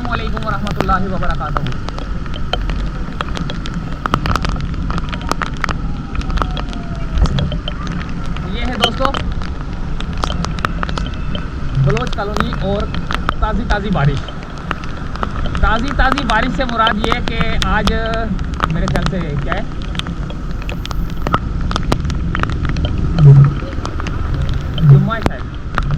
अस्सलामुअलैकुम वरहमतुल्लाहि वबरकातुहू। ये है दोस्तों बलोच कॉलोनी और ताज़ी ताज़ी बारिश। ताज़ी ताज़ी बारिश से मुराद ये कि आज मेरे ख्याल से क्या है, जुम्मा है शायद,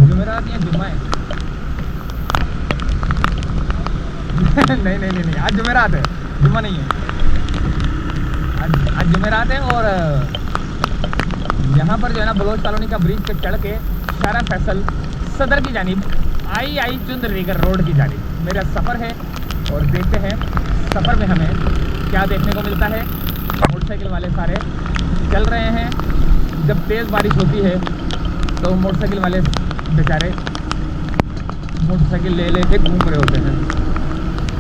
जुमेरात या जुम्मा है। नहीं, आज जुमेरात है, जुम्मा नहीं है। आज जुमेरात है और यहाँ पर जो है ना बलोच कॉलोनी का ब्रिज पे चढ़ के शारा फैसल सदर की जानिब आई चुंदरीगर रोड की जानिब मेरा सफ़र है और देखते हैं सफ़र में हमें क्या देखने को मिलता है। मोटरसाइकिल वाले सारे चल रहे हैं। जब तेज़ बारिश होती है तो मोटरसाइकिल वाले बेचारे मोटरसाइकिल ले के घूम रहे होते हैं,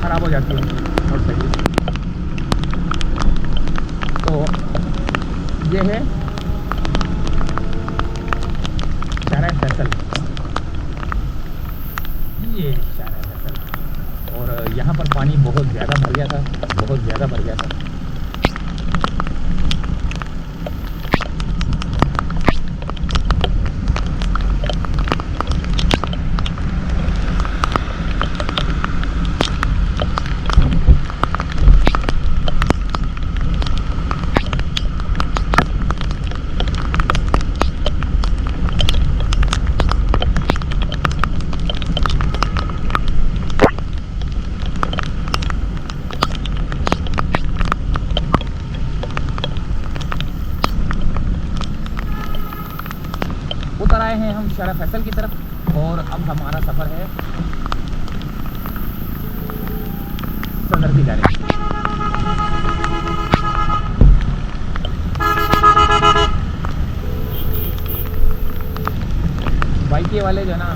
ख़राब हो जाती है मोटरसाइकिल। तो ये है शारा फैसल, ये शारा फैसल। और यहाँ पर पानी बहुत ज़्यादा भर गया था, बहुत ज़्यादा भर गया था। उतर आए हैं हम शारा फैसल की तरफ और अब हमारा सफ़र है सदर की जानिब। बाइक वाले जो है ना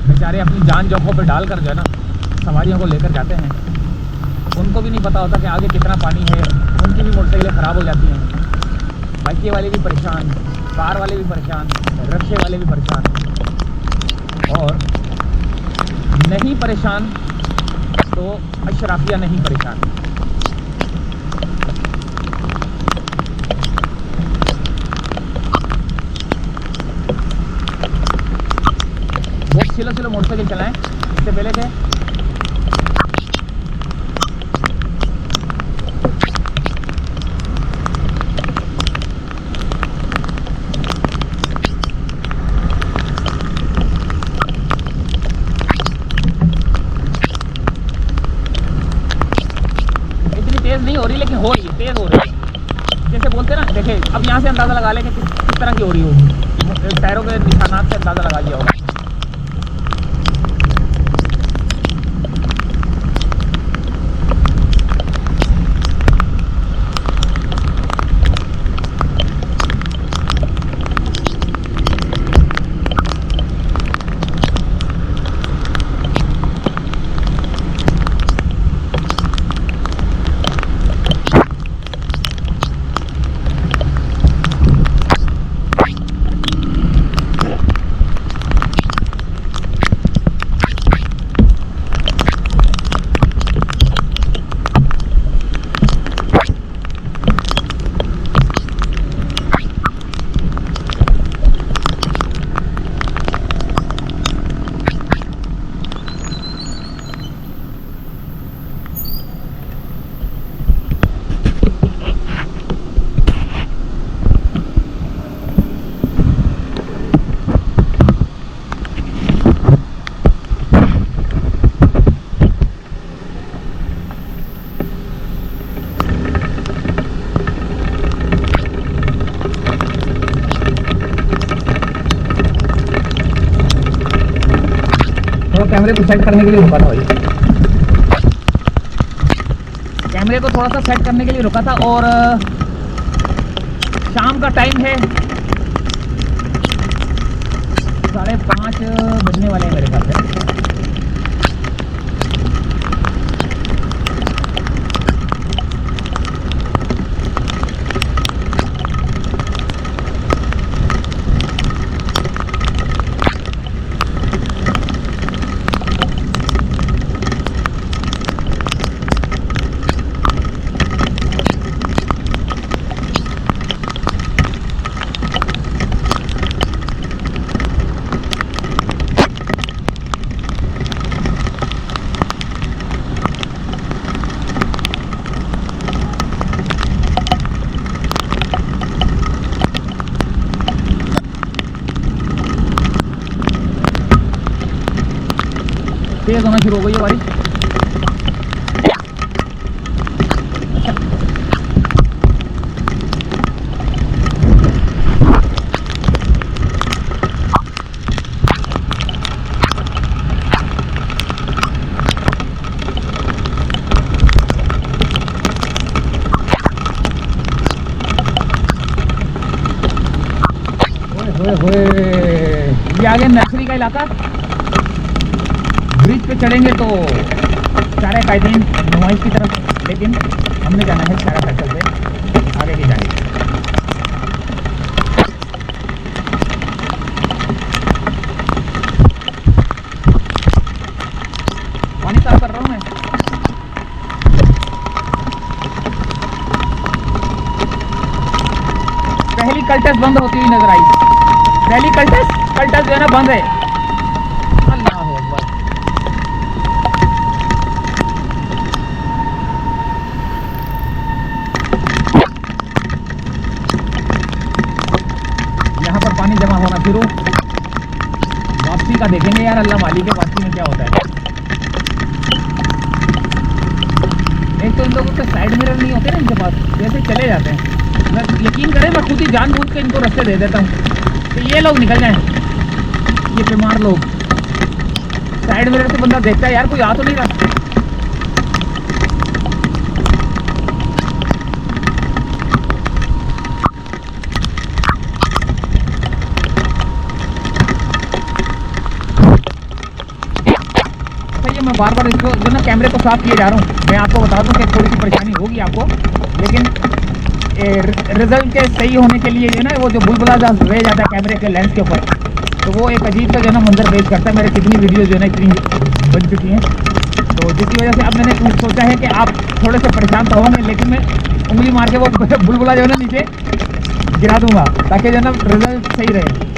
बेचारे अपनी जान जोखों पे डालकर जो है ना सवारियों को लेकर जाते हैं। उनको भी नहीं पता होता कि आगे कितना पानी है, उनकी भी मोटरसाइकिलें ख़राब हो जाती हैं। बाइक वाले भी परेशान, कार वाले भी परेशान, रिक्शे वाले भी परेशान, और नहीं परेशान तो अशराफिया नहीं परेशान। बहुत स्लो मोटरसाइकिल चलाएं। इससे पहले के तेज़ नहीं हो रही, लेकिन हो रही है, तेज़ हो रही है। जैसे बोलते हैं ना, देखे अब यहाँ से अंदाज़ा लगा लें कि किस तरह की हो रही होगी। टायरों के निशानात से अंदाज़ा लगा लिया होगा। कैमरे को सेट करने के लिए रुका था भाई, कैमरे को थोड़ा सा सेट करने के लिए रुका था। और शाम का टाइम है, 5:30 बजने वाले हैं मेरे ख्याल से। तेज होना शुरू हो गई है बारिश। ये आ गया नर्सरी का इलाका। ब्रिज पे चढ़ेंगे तो चारे कायदीन नुमाइश की तरफ, लेकिन हमने जाना है चारा सर्कल पे, आगे ही जाएंगे। पानी साफ कर रहा हूँ मैं। पहली कल्टस बंद होती हुई नजर आई। पहली कल्टस जो है ना बंद है। अल्लाह अकबर। यहाँ पर पानी जमा होना शुरू। वापसी का देखेंगे यार, अल्लाह मालिक है वापसी में क्या होता है। एक तो इन लोगों के साइड मिरर नहीं होते ना इनके पास, जैसे चले जाते हैं। मैं यकीन करें, मैं खुद ही जानबूझ के इनको रास्ते दे देता हूँ तो ये लोग निकल जाएं। ये बीमार लोग साइड मिरर से बंदा देखता है यार कोई आ तो नहीं रहा। अच्छा, ये मैं बार बार इसको जो ना कैमरे को साफ किए जा रहा हूँ। मैं आपको बता दूँ कि थोड़ी सी परेशानी होगी आपको, लेकिन रिजल्ट के सही होने के लिए जो है ना, वो जो बुलबुला रह जाता है कैमरे के लेंस के ऊपर, तो वो एक अजीब सा जो है ना मंजर पेश करता है। मेरे कितनी वीडियो जो है ना इतनी बन चुकी हैं, तो जिसकी वजह से अब मैंने सोचा है कि आप थोड़े से परेशान तो होंगे, लेकिन मैं उंगली मार के वो बुलबुला जो है ना नीचे गिरा दूंगा ताकि जो है ना रिजल्ट सही रहे।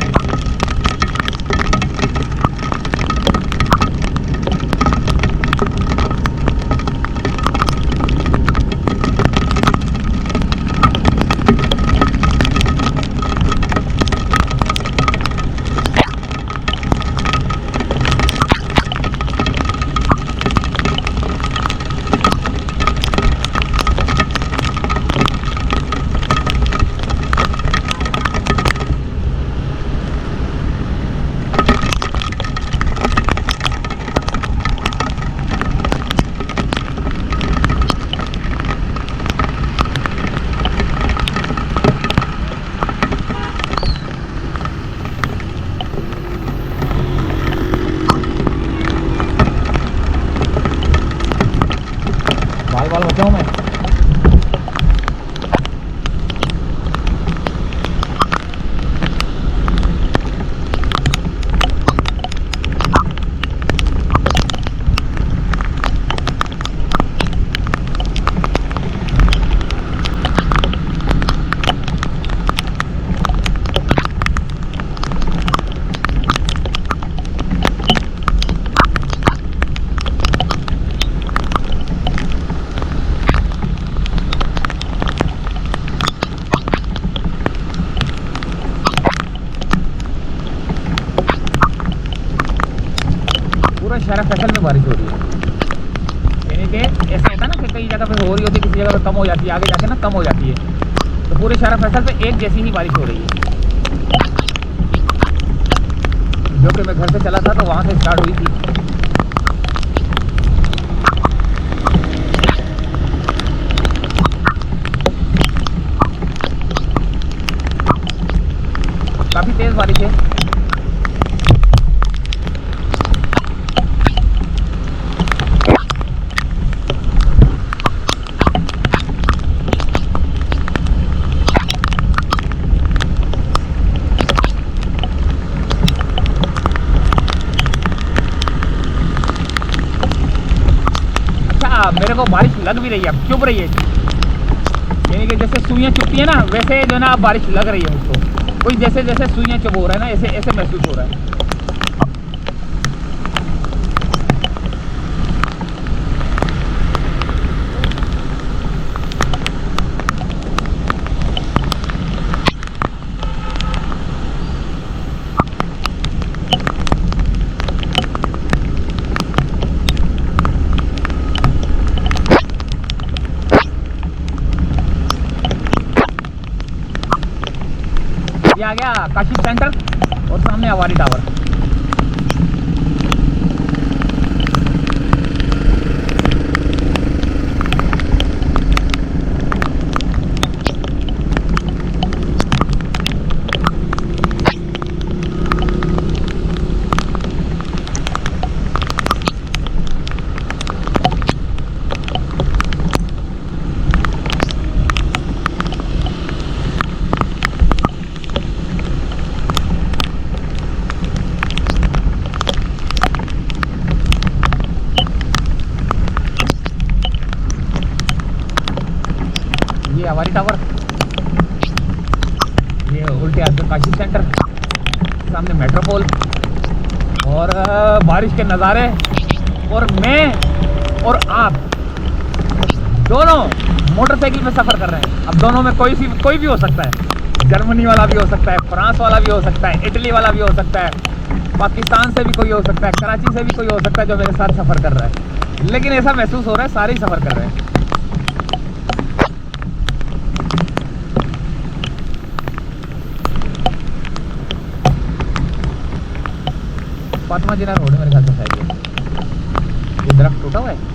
बाल बचाऊं मैं। पूरा शहर फैसल में बारिश हो रही है। यानी कि ऐसा होता है ना कि कई जगह पे हो रही होती है, किसी जगह पे कम हो जाती है, आगे जाके ना कम हो जाती है। तो पूरे शहर फैसल पे एक जैसी ही बारिश हो रही है। जो कि मैं घर से चला था तो वहाँ से स्टार्ट हुई थी। काफ़ी तेज़ बारिश है। मेरे को बारिश लग भी रही है, अब चुभ रही है। यानी कि जैसे सुइयाँ चुभती है ना, वैसे जो है ना बारिश लग रही है मुझको। कोई जैसे जैसे सुइयाँ चुभ हो रहा है ना, ऐसे ऐसे महसूस हो रहा है। आ गया काशी सेंटर और सामने अवारी टावर। ये अवारी टावर, ये उल्टे हाथ में काशी सेंटर, सामने मेट्रोपोल और बारिश के नज़ारे। और मैं और आप दोनों मोटरसाइकिल में सफ़र कर रहे हैं। अब दोनों में कोई भी हो सकता है, जर्मनी वाला भी हो सकता है, फ्रांस वाला भी हो सकता है, इटली वाला भी हो सकता है, पाकिस्तान से भी कोई हो सकता है, कराची से भी कोई हो सकता है जो मेरे साथ सफ़र कर रहा है। लेकिन ऐसा महसूस हो रहा है सारे ही सफ़र कर रहे हैं। फातिमा जिना रोड है मेरे ख्याल से शायद ये दरख्त टूटा हुआ है।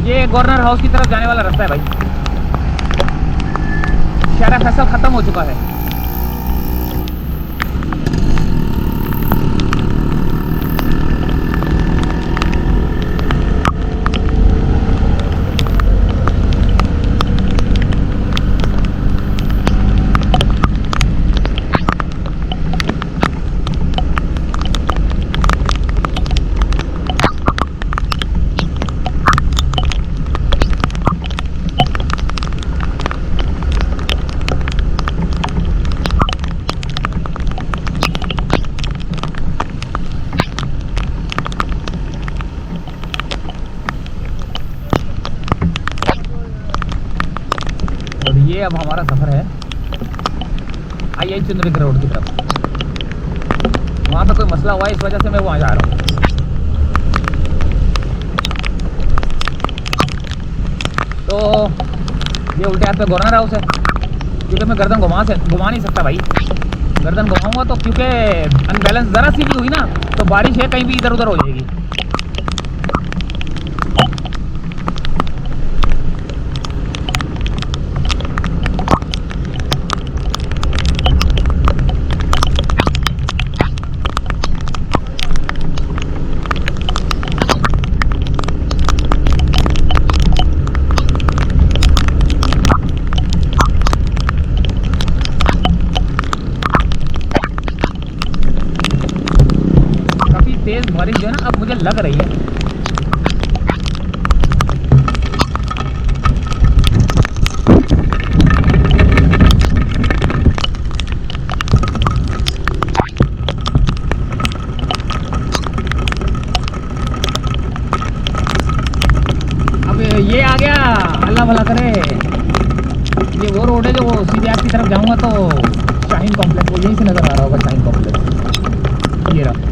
ये गवर्नर हाउस की तरफ जाने वाला रास्ता है भाई। शहर फैसल खत्म हो चुका है। और ये अब हमारा सफ़र है आई चुंदरी रोड की तरफ। वहाँ पे कोई मसला हुआ है, इस वजह से मैं वहाँ जा रहा हूँ। तो ये उल्टे हाथ पे गवर्नर हाउस है, क्योंकि मैं गर्दन घुमा नहीं सकता भाई। गर्दन घुमाऊंगा तो क्योंकि अनबैलेंस ज़रा सी भी हुई ना तो बारिश है कहीं भी इधर उधर हो जाएगी। तेज बारिश जो है ना अब मुझे लग रही है। अब ये आ गया, अल्लाह भला करे। ये वो रोड है जो वो सीधे की तरफ जाऊंगा तो शाहीन कॉम्प्लेक्स, वो यहीं से नजर आ रहा होगा शाहीन कॉम्प्लेक्स। ये रहा,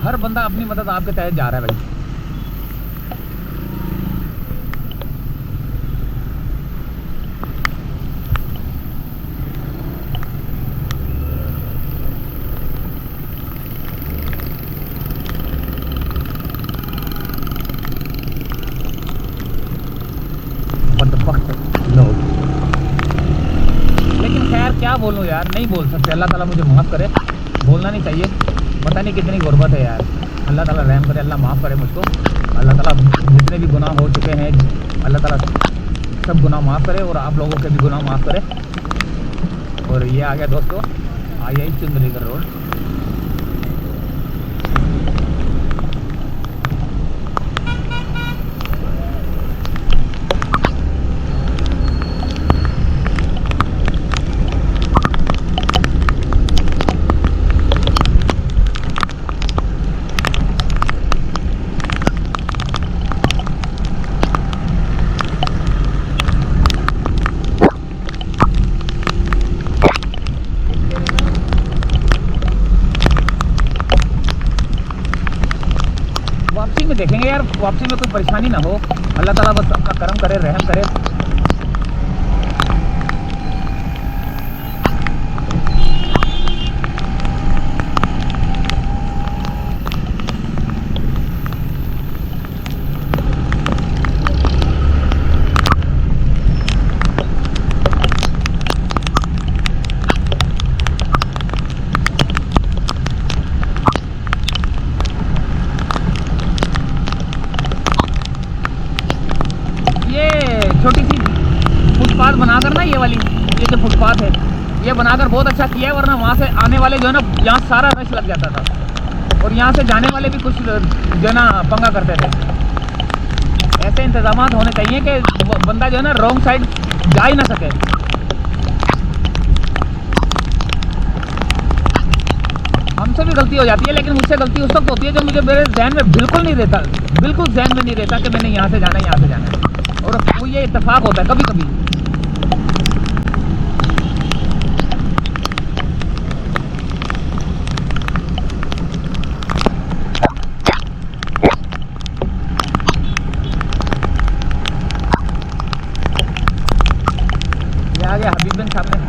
हर बंदा अपनी मदद आपके तहत जा रहा है भाई। क्या बोलूँ यार, नहीं बोल सकते। अल्लाह ताला मुझे माफ़ करे, बोलना नहीं चाहिए। पता नहीं कितनी गुर्बत है यार। अल्लाह ताला रहम करे, अल्लाह माफ़ करे मुझको। अल्लाह ताला जितने भी गुनाह हो चुके हैं, अल्लाह ताला सब गुनाह माफ़ करे और आप लोगों के भी गुनाह माफ़ करे। और ये आ गया दोस्तों IIT चंद्रनगर रोड। वापसी में देखेंगे यार, वापसी में कोई परेशानी ना हो। अल्लाह ताला बस अपना करम करे, रहम करे। छोटी सी फुटपाथ बनाकर ना, ये वाली, ये जो फुटपाथ है ये बनाकर बहुत अच्छा किया है। वरना वहाँ से आने वाले जो है ना, यहाँ सारा रश लग जाता था और यहाँ से जाने वाले भी कुछ जो है ना पंगा करते थे। ऐसे इंतजाम होने चाहिए कि बंदा जो है ना रॉन्ग साइड जा ही ना सके। हमसे भी गलती हो जाती है, लेकिन मुझसे गलती उस वक्त होती है जब मुझे मेरे जहन में बिल्कुल नहीं रहता, बिल्कुल जहन में नहीं रहता कि मैंने यहाँ से जाना है, यहाँ से जाना है। और वो ये इत्तेफाक होता है कभी कभी। ये आ गया हबीबगंज सामने।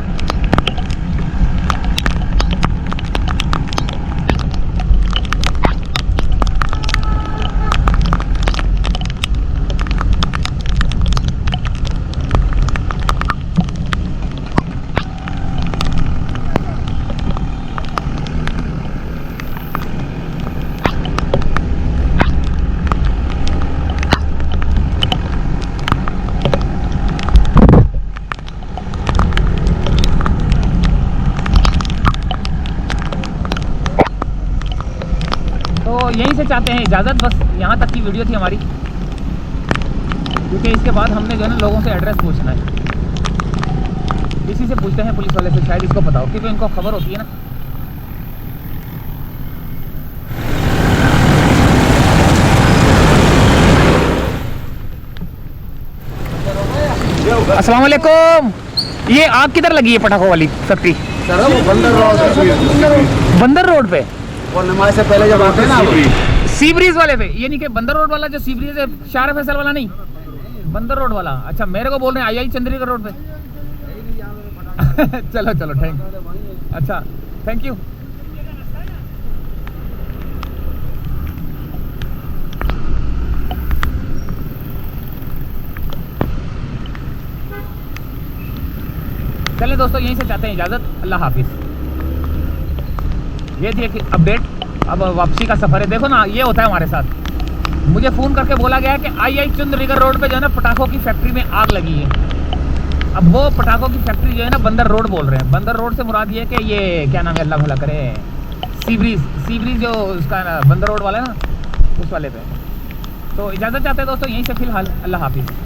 तो यहीं से चाहते हैं इजाज़त, बस यहाँ तक की वीडियो थी हमारी, क्योंकि इसके बाद हमने जो है ना लोगों से एड्रेस पूछना है। इसी से पूछते हैं पुलिस वाले से, शायद इसको पता हो, क्योंकि इनको खबर होती है ना। अस्सलाम वालेकुम। ये आग किधर लगी है पटाखों वाली फैक्ट्री? सर वो बंदर रोड पे, और नमाज से पहले जब आते हैं ना सी ब्रिज वाले पे। ये नहीं कि बंदर रोड वाला जो सी ब्रिज है, शाह फैसल वाला नहीं, बंदर रोड वाला। अच्छा, मेरे को बोल रहे हैं IIT चंद्रनगर रोड पे। चलो चलो, थैंक। अच्छा, थैंक यू। चले दोस्तों, यहीं से चाहते हैं इजाज़त। अल्लाह हाफिज़। ये थी एक अपडेट। अब वापसी का सफ़र है। देखो ना, ये होता है हमारे साथ। मुझे फ़ोन करके बोला गया है कि IIT चंद्रनगर रोड पे जो है ना पटाखों की फैक्ट्री में आग लगी है। अब वो पटाखों की फैक्ट्री जो है ना बंदर रोड बोल रहे हैं। बंदर रोड से मुराद ये है कि ये क्या नाम है, अल्लाह भला करे, सी ब्रिज जो उसका बंदर रोड वाला है ना, उस वाले पे। तो इजाज़त चाहते हैं दोस्तों यहीं से फ़िलहाल। अल्लाह हाफिज़।